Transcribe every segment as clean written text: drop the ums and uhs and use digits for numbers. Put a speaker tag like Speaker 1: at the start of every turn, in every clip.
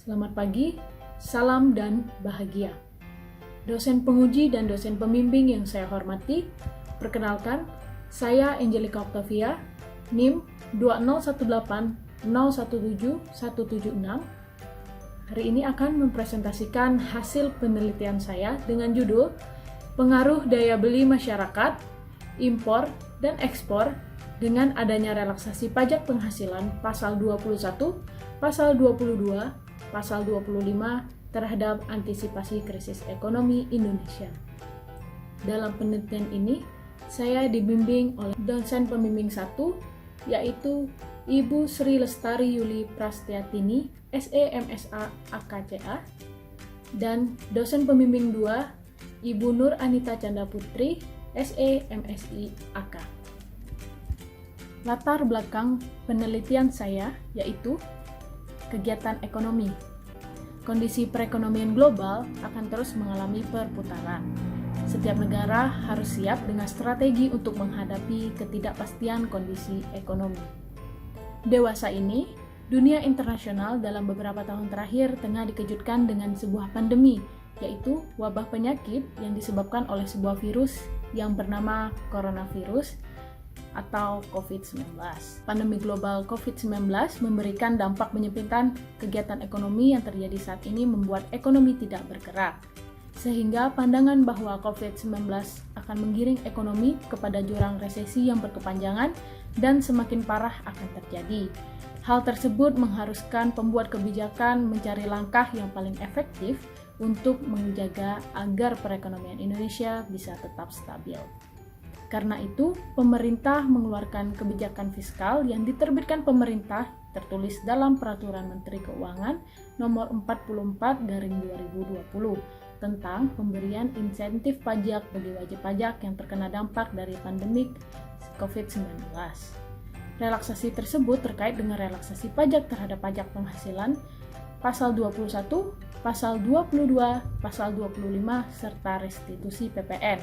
Speaker 1: Selamat pagi, salam dan bahagia. Dosen penguji dan dosen pembimbing yang saya hormati, perkenalkan, saya Angelica Octavia, NIM 20180177176. Hari ini akan mempresentasikan hasil penelitian saya dengan judul Pengaruh Daya Beli Masyarakat, Impor, dan Ekspor dengan adanya relaksasi pajak penghasilan Pasal 21, Pasal 22, Pasal 25 terhadap antisipasi krisis ekonomi Indonesia. Dalam penelitian ini, saya dibimbing oleh dosen pembimbing 1, yaitu Ibu Sri Lestari Yuli Prastiatini, SE MSA AKCA, dan dosen pembimbing 2, Ibu Nur Anita Canda Putri, SE MSI AK. Latar belakang penelitian saya yaitu kegiatan ekonomi. Kondisi perekonomian global akan terus mengalami perputaran. Setiap negara harus siap dengan strategi untuk menghadapi ketidakpastian kondisi ekonomi. Dewasa ini, dunia internasional dalam beberapa tahun terakhir tengah dikejutkan dengan sebuah pandemi, yaitu wabah penyakit yang disebabkan oleh sebuah virus yang bernama coronavirus atau COVID-19. Pandemi global COVID-19 memberikan dampak menyempitkan kegiatan ekonomi yang terjadi saat ini membuat ekonomi tidak bergerak. Sehingga pandangan bahwa COVID-19 akan menggiring ekonomi kepada jurang resesi yang berkepanjangan dan semakin parah akan terjadi. Hal tersebut mengharuskan pembuat kebijakan mencari langkah yang paling efektif untuk menjaga agar perekonomian Indonesia bisa tetap stabil. Karena itu, pemerintah mengeluarkan kebijakan fiskal yang diterbitkan pemerintah tertulis dalam Peraturan Menteri Keuangan Nomor 44/2020 tentang pemberian insentif pajak bagi wajib pajak yang terkena dampak dari pandemik COVID-19. Relaksasi tersebut terkait dengan relaksasi pajak terhadap pajak penghasilan Pasal 21, Pasal 22, Pasal 25, serta restitusi PPN.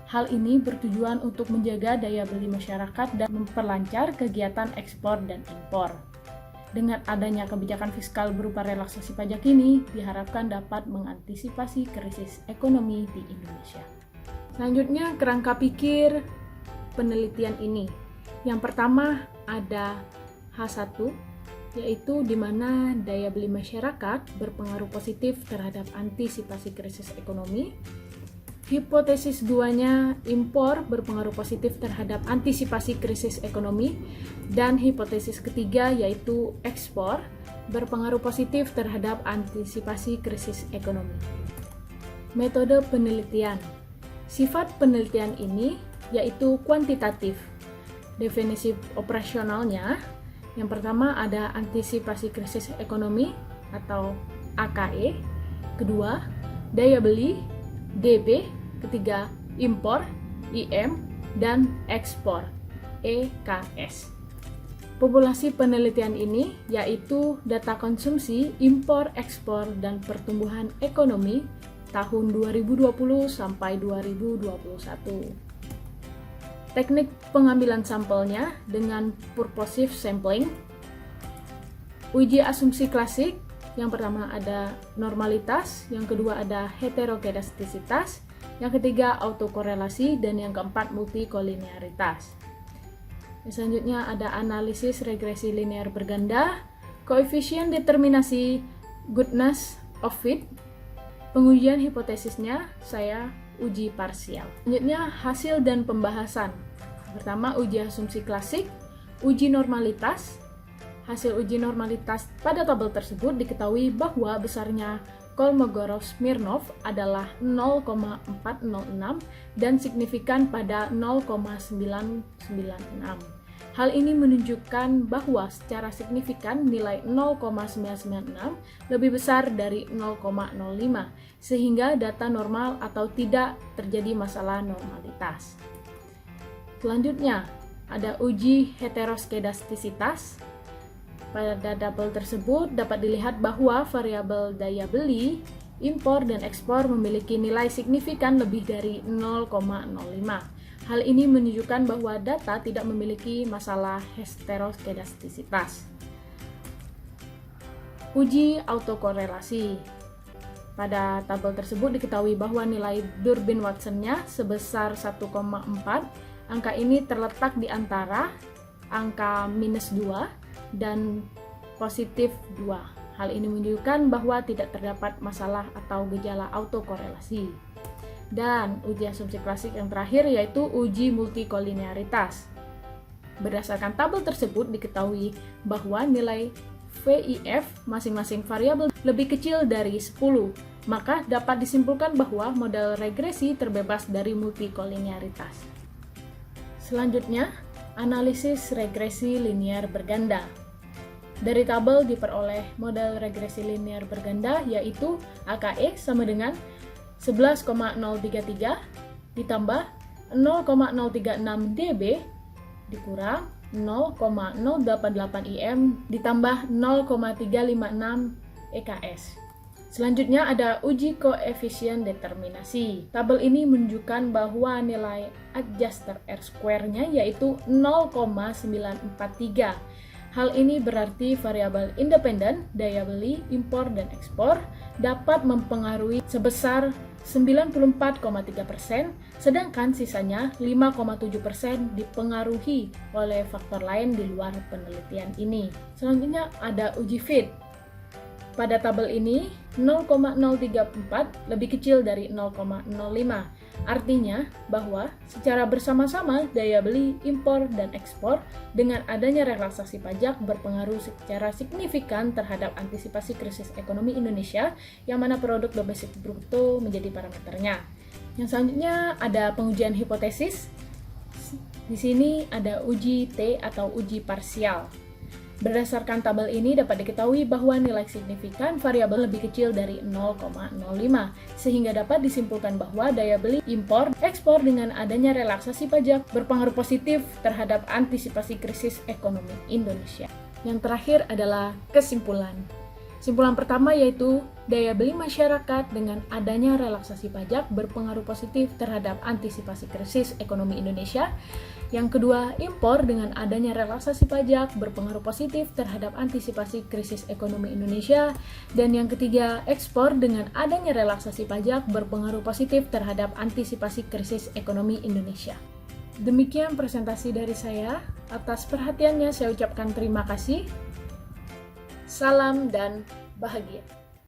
Speaker 1: Hal ini bertujuan untuk menjaga daya beli masyarakat dan memperlancar kegiatan ekspor dan impor. Dengan adanya kebijakan fiskal berupa relaksasi pajak ini, diharapkan dapat mengantisipasi krisis ekonomi di Indonesia. Selanjutnya, kerangka pikir penelitian ini. Yang pertama ada H1, yaitu di mana daya beli masyarakat berpengaruh positif terhadap antisipasi krisis ekonomi. Hipotesis 2-nya, impor berpengaruh positif terhadap antisipasi krisis ekonomi. Dan hipotesis ketiga yaitu ekspor berpengaruh positif terhadap antisipasi krisis ekonomi. Metode penelitian. Sifat penelitian ini yaitu kuantitatif. Definisi operasionalnya, yang pertama ada antisipasi krisis ekonomi atau AKE. Kedua, daya beli DB, ketiga impor, IM, dan ekspor, EKS. Populasi penelitian ini yaitu data konsumsi, impor, ekspor, dan pertumbuhan ekonomi tahun 2020 sampai 2021. Teknik pengambilan sampelnya dengan purposive sampling. Uji asumsi klasik. Yang pertama ada normalitas, yang kedua ada heterokedastisitas, yang ketiga autokorelasi, dan yang keempat multikolinearitas. Selanjutnya ada analisis regresi linear berganda, koefisien determinasi goodness of fit. Pengujian hipotesisnya saya uji parsial. Selanjutnya hasil dan pembahasan. Pertama uji asumsi klasik, uji normalitas. Hasil uji normalitas pada tabel tersebut diketahui bahwa besarnya Kolmogorov-Smirnov adalah 0,406 dan signifikan pada 0,996. Hal ini menunjukkan bahwa secara signifikan nilai 0,996 lebih besar dari 0,05 sehingga data normal atau tidak terjadi masalah normalitas. Selanjutnya ada uji heteroskedastisitas. Pada tabel tersebut dapat dilihat bahwa variabel daya beli, impor, dan ekspor memiliki nilai signifikan lebih dari 0,05. Hal ini menunjukkan bahwa data tidak memiliki masalah heteroskedastisitas. Uji autokorelasi. Pada tabel tersebut diketahui bahwa nilai Durbin-Watson-nya sebesar 1,4. Angka ini terletak di antara angka -2 dan positif 2. Hal ini menunjukkan bahwa tidak terdapat masalah atau gejala autokorelasi. Dan uji asumsi klasik yang terakhir yaitu uji multikolinearitas. Berdasarkan tabel tersebut diketahui bahwa nilai VIF masing-masing variabel lebih kecil dari 10, maka dapat disimpulkan bahwa model regresi terbebas dari multikolinearitas. Selanjutnya, analisis regresi linear berganda. Dari tabel diperoleh model regresi linear berganda yaitu AKE sama dengan 11,033 ditambah 0,036 dB dikurang 0,088 IM ditambah 0,356 EKS. Selanjutnya ada uji koefisien determinasi. Tabel ini menunjukkan bahwa nilai adjuster R-square-nya yaitu 0,943. Hal ini berarti variabel independen, daya beli, impor, dan ekspor dapat mempengaruhi sebesar 94,3%, sedangkan sisanya 5,7% dipengaruhi oleh faktor lain di luar penelitian ini. Selanjutnya ada uji fit. Pada tabel ini 0,034 lebih kecil dari 0,05. Artinya bahwa secara bersama-sama daya beli, impor, dan ekspor dengan adanya relaksasi pajak berpengaruh secara signifikan terhadap antisipasi krisis ekonomi Indonesia yang mana produk domestik bruto menjadi parameternya. Yang selanjutnya ada pengujian hipotesis. Di sini ada uji T atau uji parsial. Berdasarkan tabel ini dapat diketahui bahwa nilai signifikan variabel lebih kecil dari 0,05 sehingga dapat disimpulkan bahwa daya beli, impor, ekspor dengan adanya relaksasi pajak berpengaruh positif terhadap antisipasi krisis ekonomi Indonesia. Yang terakhir adalah kesimpulan. Kesimpulan pertama yaitu daya beli masyarakat dengan adanya relaksasi pajak berpengaruh positif terhadap antisipasi krisis ekonomi Indonesia. Yang kedua, impor dengan adanya relaksasi pajak berpengaruh positif terhadap antisipasi krisis ekonomi Indonesia. Dan yang ketiga, ekspor dengan adanya relaksasi pajak berpengaruh positif terhadap antisipasi krisis ekonomi Indonesia. Demikian presentasi dari saya. Atas perhatiannya saya ucapkan terima kasih. Salam dan bahagia.